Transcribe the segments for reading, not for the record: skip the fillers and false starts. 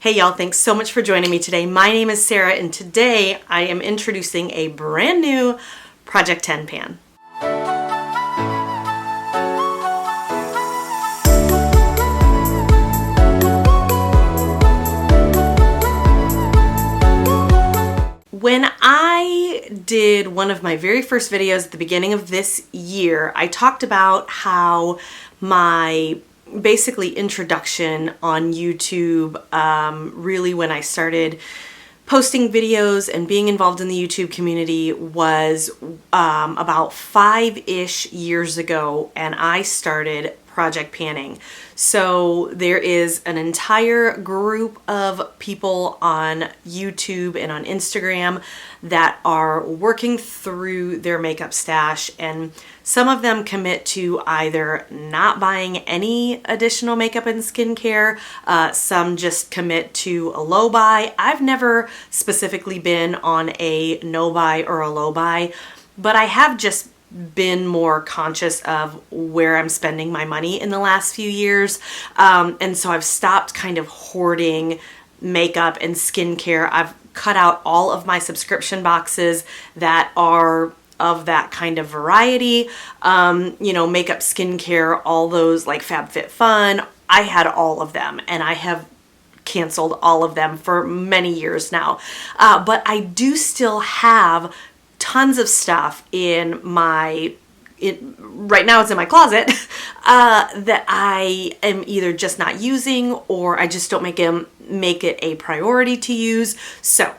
Hey y'all, thanks so much for joining me today. My name is Sarah and today I am introducing a brand new Project 10 pan. When I did one of my very first videos at the beginning of this year, I talked about how my basically introduction on YouTube, really when I started posting videos and being involved in the YouTube community was about 5-ish years ago, and I started Project Panning. So there is an entire group of people on YouTube and on Instagram that are working through their makeup stash, and some of them commit to either not buying any additional makeup and skincare. Some just commit to a low buy. I've never specifically been on a no buy or a low buy, but I have just been more conscious of where I'm spending my money in the last few years. And so I've stopped kind of hoarding makeup and skincare. I've cut out all of my subscription boxes that are of that kind of variety. Makeup, skincare, all those like FabFitFun. I had all of them and I have canceled all of them for many years now. But I do still have tons of stuff right now it's in my closet that I am either just not using or I just don't make it a priority to use. So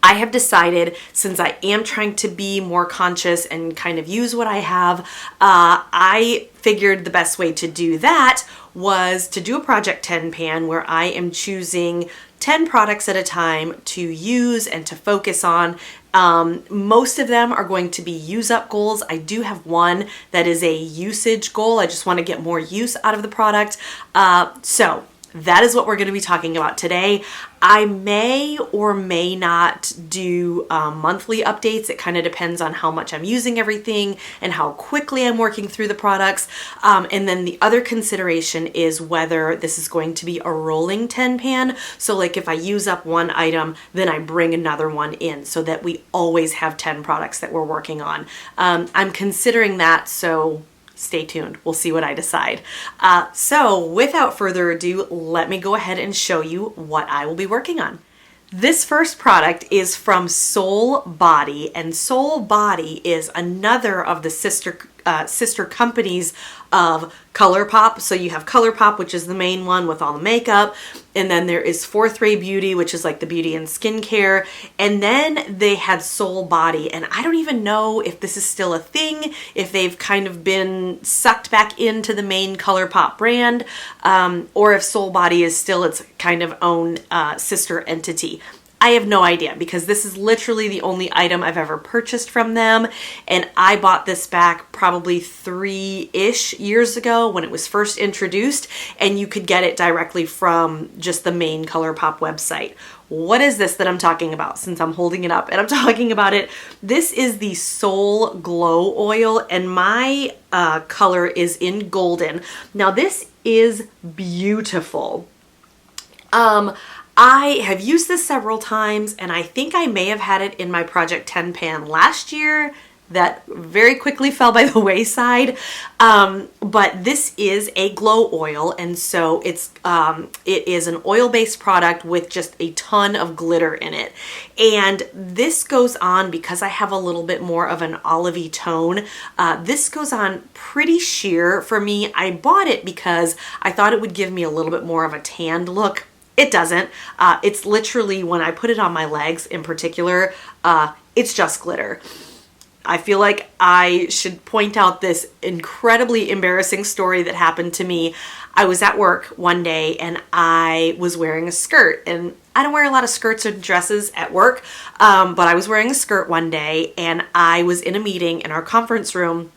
I have decided, since I am trying to be more conscious and kind of use what I have, I figured the best way to do that was to do a Project 10 pan where I am choosing 10 products at a time to use and to focus on. Most of them are going to be use up goals. I do have one that is a usage goal. I just want to get more use out of the product. So that is what we're going to be talking about today. I may or may not do monthly updates. It kind of depends on how much I'm using everything and how quickly I'm working through the products. And then the other consideration is whether this is going to be a rolling 10 pan. So like if I use up one item, then I bring another one in so that we always have 10 products that we're working on. I'm considering that, so stay tuned. We'll see what I decide. So without further ado, let me go ahead and show you what I will be working on. This first product is from Soul Body, and Soul Body is another of the sister companies of ColourPop. So you have ColourPop, which is the main one with all the makeup, and then there is Fourth Ray Beauty, which is like the beauty and skincare, and then they had Soul Body, and I don't even know if this is still a thing, if they've kind of been sucked back into the main ColourPop brand, or if Soul Body is still its kind of own sister entity. I have no idea, because this is literally the only item I've ever purchased from them, and I bought this back probably 3-ish years ago when it was first introduced, and you could get it directly from just the main ColourPop website. What is this that I'm talking about, since I'm holding it up and I'm talking about it? This is the Soul Glow Oil, and my color is in golden. Now this is beautiful. I have used this several times, and I think I may have had it in my Project 10 pan last year that very quickly fell by the wayside. But this is a glow oil, and so it is an oil-based product with just a ton of glitter in it. And this goes on, because I have a little bit more of an olivey tone, this goes on pretty sheer for me. I bought it because I thought it would give me a little bit more of a tanned look. It doesn't. It's literally, when I put it on my legs in particular, it's just glitter. I feel like I should point out this incredibly embarrassing story that happened to me. I was at work one day and I was wearing a skirt, and I don't wear a lot of skirts or dresses at work, but I was wearing a skirt one day and I was in a meeting in our conference room,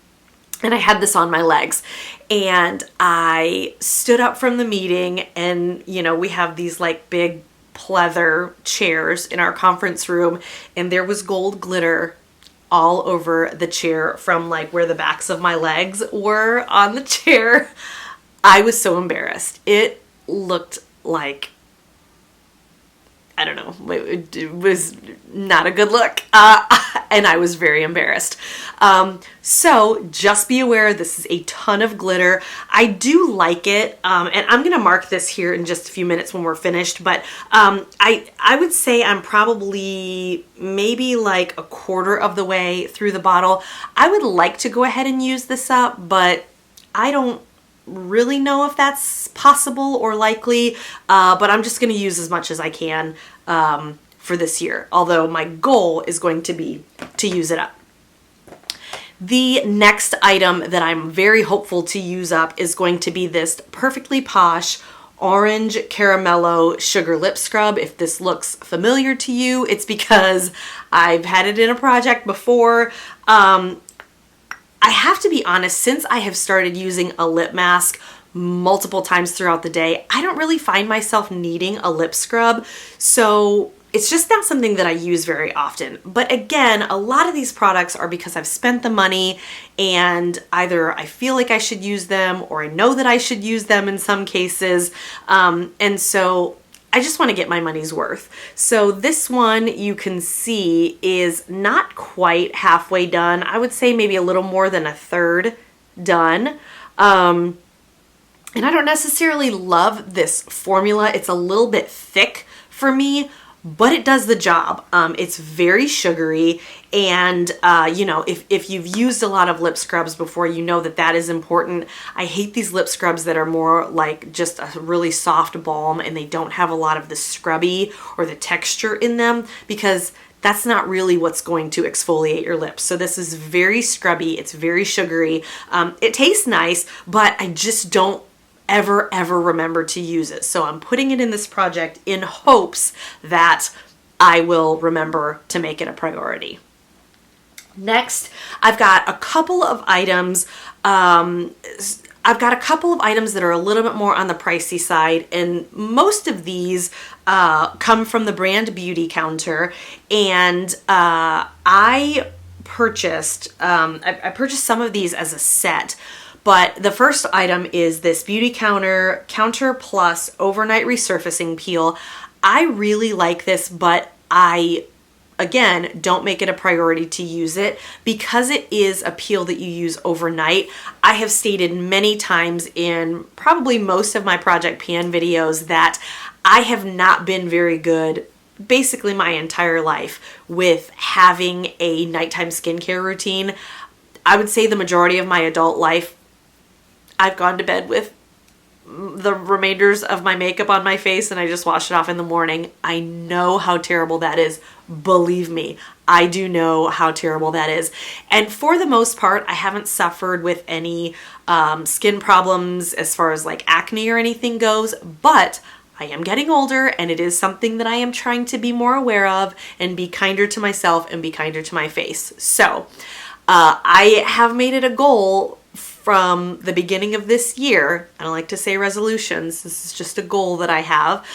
and I had this on my legs, and I stood up from the meeting, and we have these like big pleather chairs in our conference room, and there was gold glitter all over the chair from like where the backs of my legs were on the chair. I was so embarrassed. It looked like I don't know, it was not a good look, and I was very embarrassed. So just be aware, this is a ton of glitter. I do like it, and I'm gonna mark this here in just a few minutes when we're finished, but I would say I'm probably maybe like a quarter of the way through the bottle. I would like to go ahead and use this up, but I don't really know if that's possible or likely, but I'm just going to use as much as I can for this year, although my goal is going to be to use it up. The next item that I'm very hopeful to use up is going to be this Perfectly Posh Orange Caramello Sugar Lip Scrub. If this looks familiar to you, it's because I've had it in a project before. I have to be honest, since I have started using a lip mask multiple times throughout the day, I don't really find myself needing a lip scrub. So it's just not something that I use very often. But again, a lot of these products are because I've spent the money and either I feel like I should use them or I know that I should use them in some cases. And so I just want to get my money's worth. So this one you can see is not quite halfway done. I would say maybe a little more than a third done. And I don't necessarily love this formula. It's a little bit thick for me, but it does the job. It's very sugary, and you know, if you've used a lot of lip scrubs before, you know that that is important. I hate these lip scrubs that are more like just a really soft balm and they don't have a lot of the scrubby or the texture in them, because that's not really what's going to exfoliate your lips. So this is very scrubby, it's very sugary. It tastes nice, but I just don't ever remember to use it. So I'm putting it in this project in hopes that I will remember to make it a priority. Next, I've got a couple of items. I've got a couple of items that are a little bit more on the pricey side, and most of these come from the brand Beautycounter, and I purchased some of these as a set. But the first item is this Beautycounter Counter Plus Overnight Resurfacing Peel. I really like this, but I, again, don't make it a priority to use it because it is a peel that you use overnight. I have stated many times in probably most of my Project Pan videos that I have not been very good basically my entire life with having a nighttime skincare routine. I would say the majority of my adult life, I've gone to bed with the remainders of my makeup on my face and I just wash it off in the morning. I know how terrible that is. Believe me, I do know how terrible that is. And for the most part, I haven't suffered with any skin problems as far as like acne or anything goes, but I am getting older and it is something that I am trying to be more aware of and be kinder to myself and be kinder to my face. So I have made it a goal from the beginning of this year. I don't like to say resolutions, this is just a goal that I have,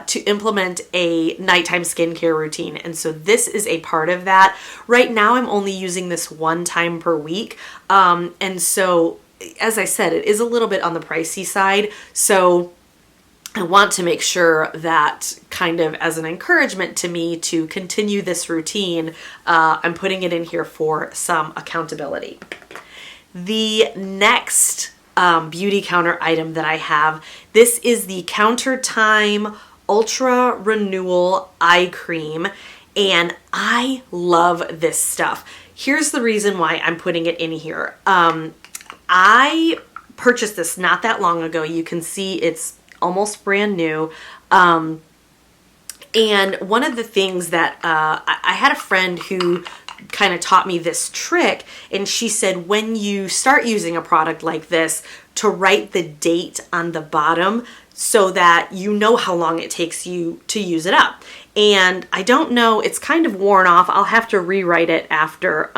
to implement a nighttime skincare routine. And so this is a part of that. Right now I'm only using this one time per week. And so, as I said, it is a little bit on the pricey side. So I want to make sure that kind of as an encouragement to me to continue this routine, I'm putting it in here for some accountability. The next Beautycounter item that I have, this is the Counter Time Ultra Renewal Eye Cream, and I love this stuff. Here's the reason why I'm putting it in here. I purchased this not that long ago. You can see it's almost brand new. And one of the things that I had a friend who kind of taught me this trick, and she said when you start using a product like this, to write the date on the bottom so that you know how long it takes you to use it up. And I don't know, it's kind of worn off. I'll have to rewrite it after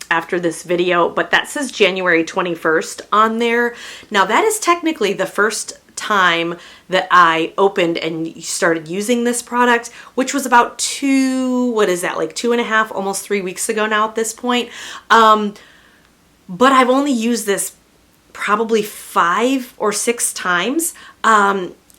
this video, but that says January 21st on there. Now that is technically the first time that I opened and started using this product, which was about 2.5, almost 3 weeks ago now at this point. But I've only used this probably 5 or 6 times.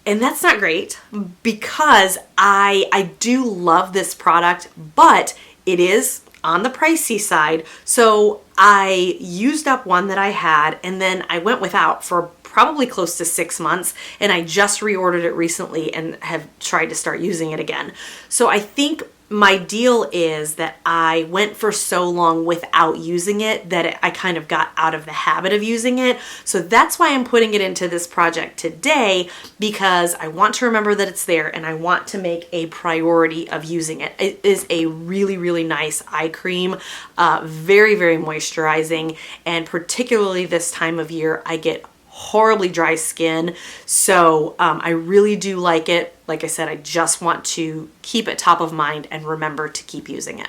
And that's not great because I do love this product, but it is on the pricey side. So I used up one that I had, and then I went without for probably close to 6 months, and I just reordered it recently and have tried to start using it again. So I think my deal is that I went for so long without using it that I kind of got out of the habit of using it. So that's why I'm putting it into this project today, because I want to remember that it's there and I want to make a priority of using it. It is a really, really nice eye cream, very, very moisturizing, and particularly this time of year, I get horribly dry skin. So I really do like it. Like I said, I just want to keep it top of mind and remember to keep using it.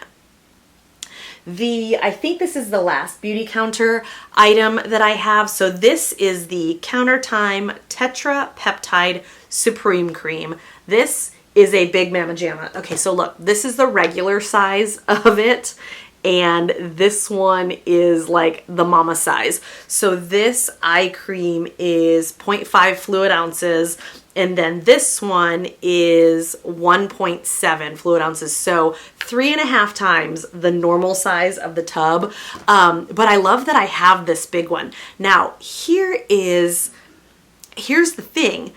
I think this is the last beauty counter item that I have. So this is the Counter Time Tetra Peptide Supreme Cream. This is a big mamma jamma. Okay, so look, this is the regular size of it, and this one is like the mama size. So this eye cream is 0.5 fluid ounces, and then this one is 1.7 fluid ounces. So 3.5 times the normal size of the tub. But I love that I have this big one. Now, here's the thing.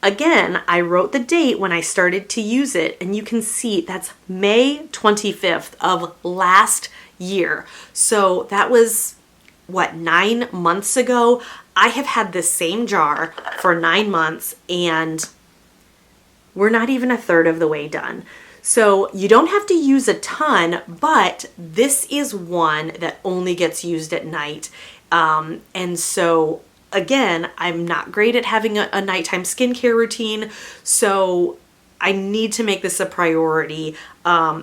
Again, I wrote the date when I started to use it, and you can see that's May 25th of last year. So that was, what, 9 months ago? I have had this same jar for 9 months, and we're not even a third of the way done. So you don't have to use a ton, but this is one that only gets used at night. And so again, I'm not great at having a nighttime skincare routine, so I need to make this a priority.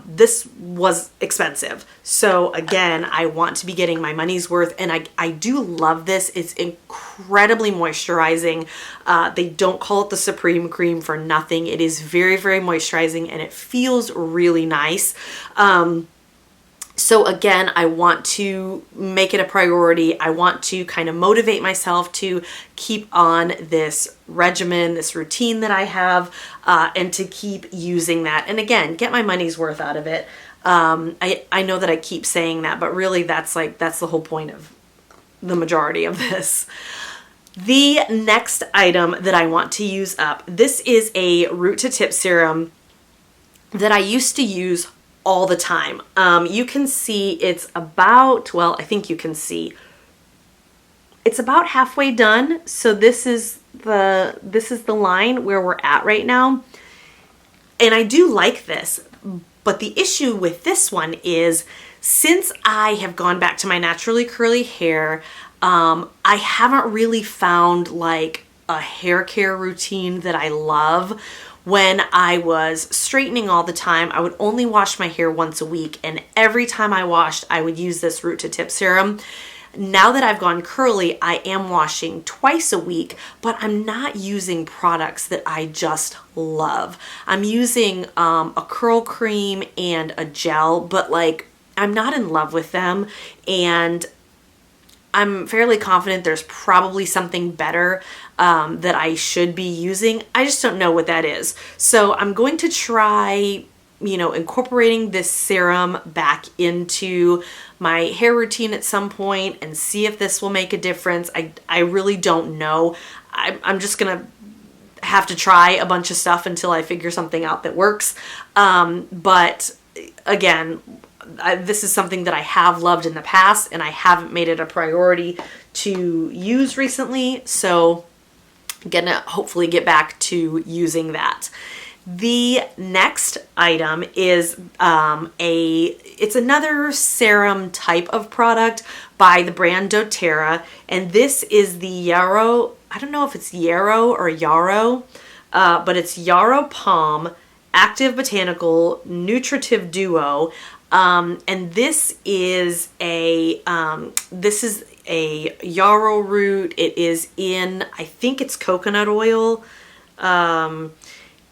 This was expensive. So again, I want to be getting my money's worth, and I do love this. It's incredibly moisturizing. They don't call it the Supreme Cream for nothing. It is very, very moisturizing, and it feels really nice. So again, I want to make it a priority. I want to kind of motivate myself to keep on this regimen, this routine that I have, and to keep using that. And again, get my money's worth out of it. I know that I keep saying that, but really that's the whole point of the majority of this. The next item that I want to use up, this is a root to tip serum that I used to use all the time. You can see it's about, well, I think you can see it's about halfway done. So this is the line where we're at right now. And I do like this, but the issue with this one is, since I have gone back to my naturally curly hair, I haven't really found like a hair care routine that I love. When I was straightening all the time, I would only wash my hair once a week, and every time I washed, I would use this root to tip serum. Now that I've gone curly, I am washing twice a week, but I'm not using products that I just love. I'm using a curl cream and a gel, but like I'm not in love with them, and I'm fairly confident there's probably something better that I should be using. I just don't know what that is. So I'm going to try, incorporating this serum back into my hair routine at some point and see if this will make a difference. I really don't know. I'm just going to have to try a bunch of stuff until I figure something out that works. But again, this is something that I have loved in the past, and I haven't made it a priority to use recently. So I'm gonna hopefully get back to using that. The next item is it's another serum type of product by the brand doTERRA, and this is the Yarrow, I don't know if it's Yarrow or Yarrow, but it's Yarrow Palm Active Botanical Nutritive Duo. And this is a yarrow root. It is in, I think it's coconut oil.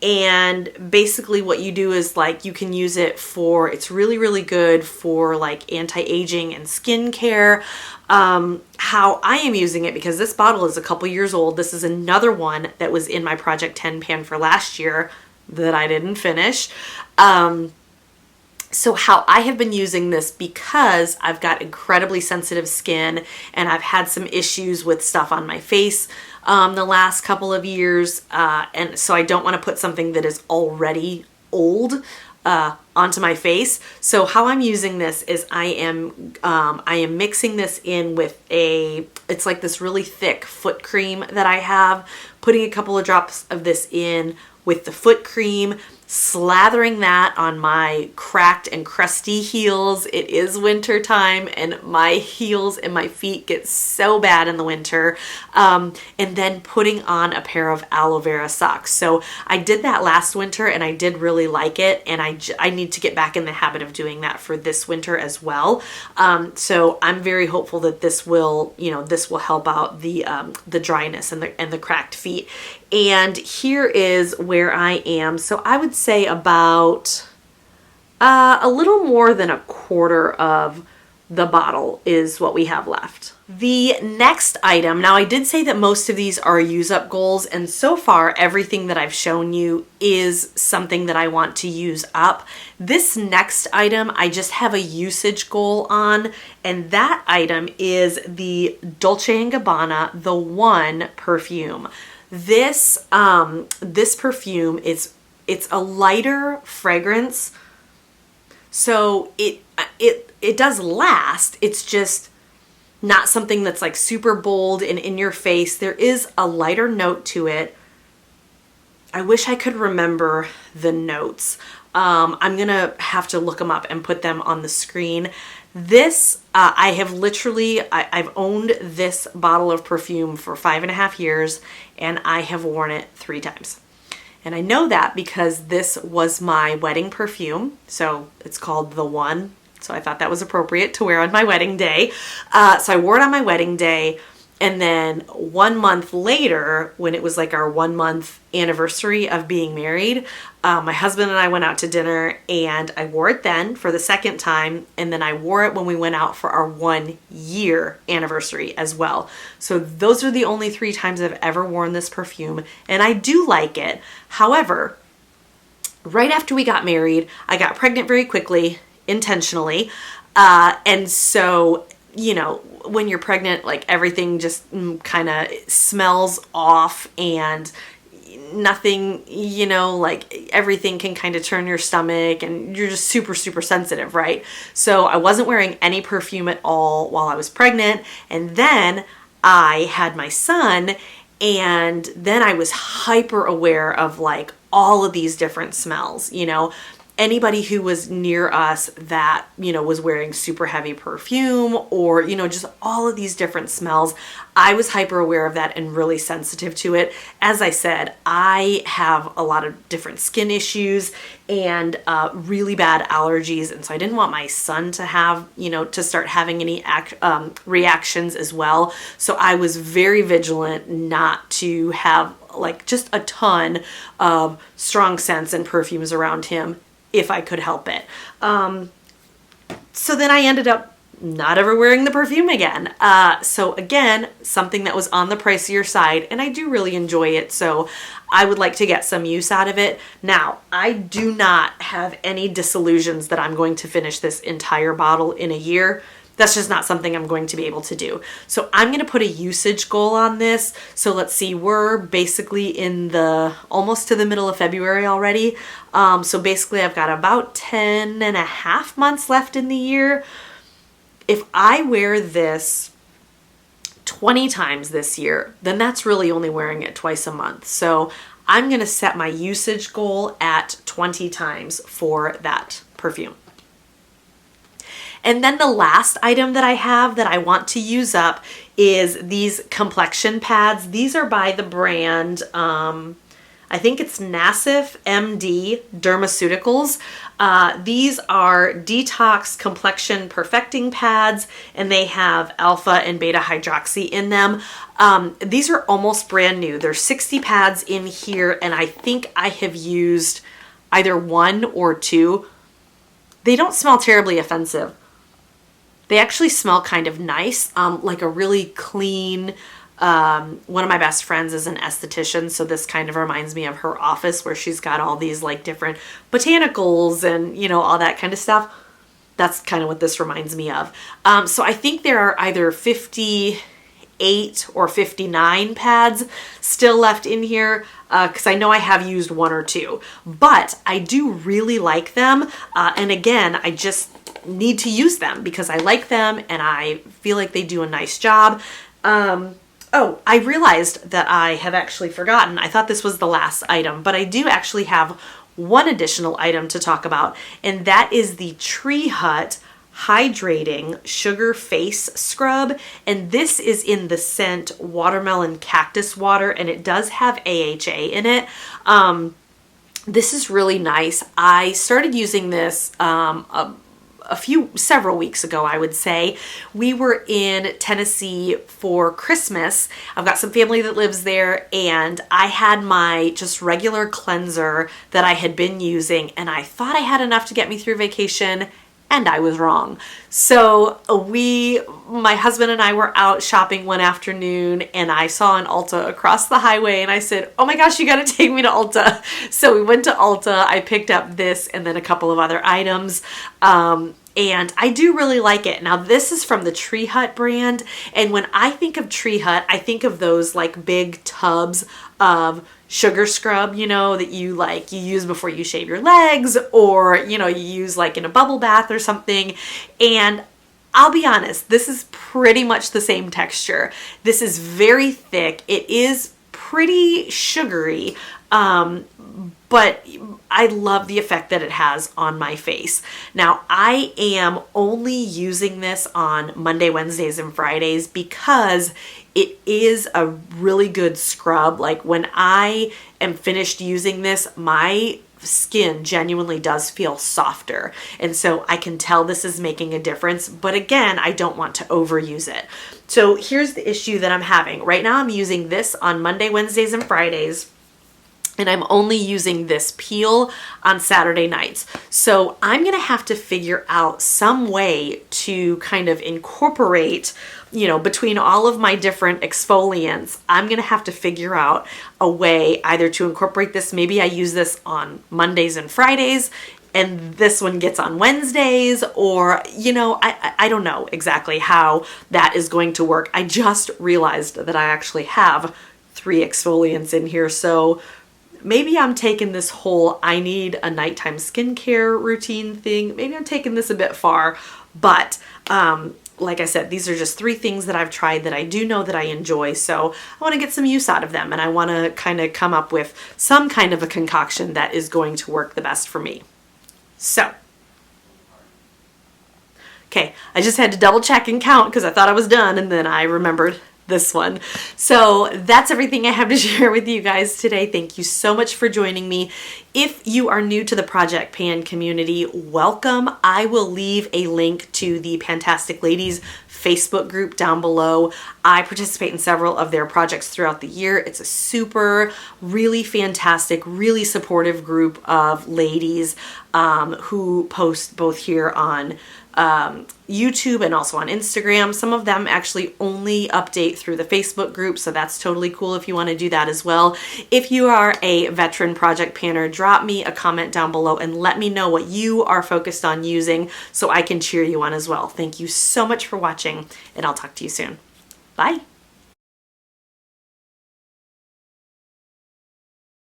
And basically what you do is like you can use it for, it's really, really good for like anti-aging and skincare. How I am using it, because this bottle is a couple years old. This is another one that was in my Project 10 pan for last year that I didn't finish. So how I have been using this, because I've got incredibly sensitive skin and I've had some issues with stuff on my face the last couple of years, and so I don't want to put something that is already old onto my face. So how I'm using this is I am mixing this in with it's like this really thick foot cream that I have, putting a couple of drops of this in with the foot cream, slathering that on my cracked and crusty heels. It is winter time and my heels and my feet get so bad in the winter. And then putting on a pair of aloe vera socks. So I did that last winter and I did really like it, and I need to get back in the habit of doing that for this winter as well. So I'm very hopeful that this will help out the dryness and the cracked feet. And here is where I am. So I would say about a little more than a quarter of the bottle is what we have left. The next item, now I did say that most of these are use up goals, and so far everything that I've shown you is something that I want to use up. This next item I just have a usage goal on, and that item is the Dolce & Gabbana The One perfume. This perfume it's a lighter fragrance, so it does last. It's just not something that's like super bold and in your face. There is a lighter note to it. I wish I could remember the notes. I'm gonna have to look them up and put them on the screen. This, I've owned this bottle of perfume for 5.5 years, and I have worn it 3 times. And I know that because this was my wedding perfume. So it's called The One. So I thought that was appropriate to wear on my wedding day. So I wore it on my wedding day. And then 1 month later, when it was like our 1 month anniversary of being married, my husband and I went out to dinner, and I wore it then for the second time. And then I wore it when we went out for our 1 year anniversary as well. So those are the only 3 times I've ever worn this perfume, and I do like it. However, right after we got married, I got pregnant very quickly, intentionally. And so, when you're pregnant, like everything just kind of smells off, and nothing, like everything can kind of turn your stomach, and you're just super, super sensitive, right? So I wasn't wearing any perfume at all while I was pregnant. And then I had my son, and then I was hyper aware of like all of these different smells. Anybody who was near us that, was wearing super heavy perfume, or, just all of these different smells, I was hyper aware of that and really sensitive to it. As I said, I have a lot of different skin issues and really bad allergies. And so I didn't want my son to have, to start having any reactions as well. So I was very vigilant not to have like just a ton of strong scents and perfumes around him, if I could help it. So then I ended up not ever wearing the perfume again. So again, something that was on the pricier side, and I do really enjoy it. So I would like to get some use out of it. Now, I do not have any disillusions that I'm going to finish this entire bottle in a year. That's just not something I'm going to be able to do. So I'm going to put a usage goal on this. So let's see, we're basically in almost to the middle of February already. So basically I've got about 10.5 months left in the year. If I wear this 20 times this year, then that's really only wearing it twice a month. So I'm going to set my usage goal at 20 times for that perfume. And then the last item that I have that I want to use up is these complexion pads. These are by the brand, I I think it's Nassif MD Dermaceuticals. These are detox complexion perfecting pads, and they have alpha and beta hydroxy in them. These are almost brand new. There's 60 pads in here, and I think I have used either 1 or 2. They don't smell terribly offensive. They actually smell kind of nice, like a really clean. One of my best friends is an esthetician, so this kind of reminds me of her office where she's got all these like different botanicals and, you know, all that kind of stuff. That's kind of what this reminds me of. So I think there are either 58 or 59 pads still left in here, because I know I have used 1 or 2, but I do really like them. And again, I just need to use them because I like them and I feel like they do a nice job. Oh, I realized that I have actually forgotten. I thought this was the last item, but I do actually have one additional item to talk about, and that is the Tree Hut Hydrating Sugar Face Scrub. And this is in the scent Watermelon Cactus Water, and it does have AHA in it. This is really nice. I started using this several weeks ago, I would say. We were in Tennessee for Christmas. I've got some family that lives there, and I had my just regular cleanser that I had been using, and I thought I had enough to get me through vacation, and I was wrong. So my husband and I were out shopping one afternoon, and I saw an Ulta across the highway, and I said, oh my gosh, you gotta take me to Ulta. So we went to Ulta. I picked up this and then a couple of other items. And I do really like it. Now, this is from the Tree Hut brand, and when I think of Tree Hut, I think of those like big tubs of sugar scrub, you know, that you use before you shave your legs, or, you know, you use like in a bubble bath or something. And I'll be honest, this is pretty much the same texture. This is very thick. It is pretty sugary, but I love the effect that it has on my face. Now, I am only using this on Monday, Wednesdays, and Fridays because it is a really good scrub. Like when I am finished using this, my skin genuinely does feel softer. And so I can tell this is making a difference. But again, I don't want to overuse it. So here's the issue that I'm having. Right now I'm using this on Monday, Wednesdays, and Fridays. And I'm only using this peel on Saturday nights. So I'm going to have to figure out some way to kind of incorporate, you know, between all of my different exfoliants, I'm going to have to figure out a way either to incorporate this. Maybe I use this on Mondays and Fridays, and this one gets on Wednesdays, or, you know, I don't know exactly how that is going to work. I just realized that I actually have 3 exfoliants in here. So maybe I'm taking this whole I need a nighttime skincare routine thing. Maybe I'm taking this a bit far, but like I said, these are just 3 things that I've tried that I do know that I enjoy. So I want to get some use out of them, and I want to kind of come up with some kind of a concoction that is going to work the best for me. So, okay, I just had to double check and count because I thought I was done, and then I remembered this one. So that's everything I have to share with you guys today. Thank you so much for joining me. If you are new to the Project Pan community, welcome. I will leave a link to the Pantastic Ladies Facebook group down below. I participate in several of their projects throughout the year. It's a super, really fantastic, really supportive group of ladies who post both here on YouTube and also on Instagram. Some of them actually only update through the Facebook group, so that's totally cool if you want to do that as well. If you are a veteran Project Panner, drop me a comment down below and let me know what you are focused on using so I can cheer you on as well. Thank you so much for watching, and I'll talk to you soon. Bye.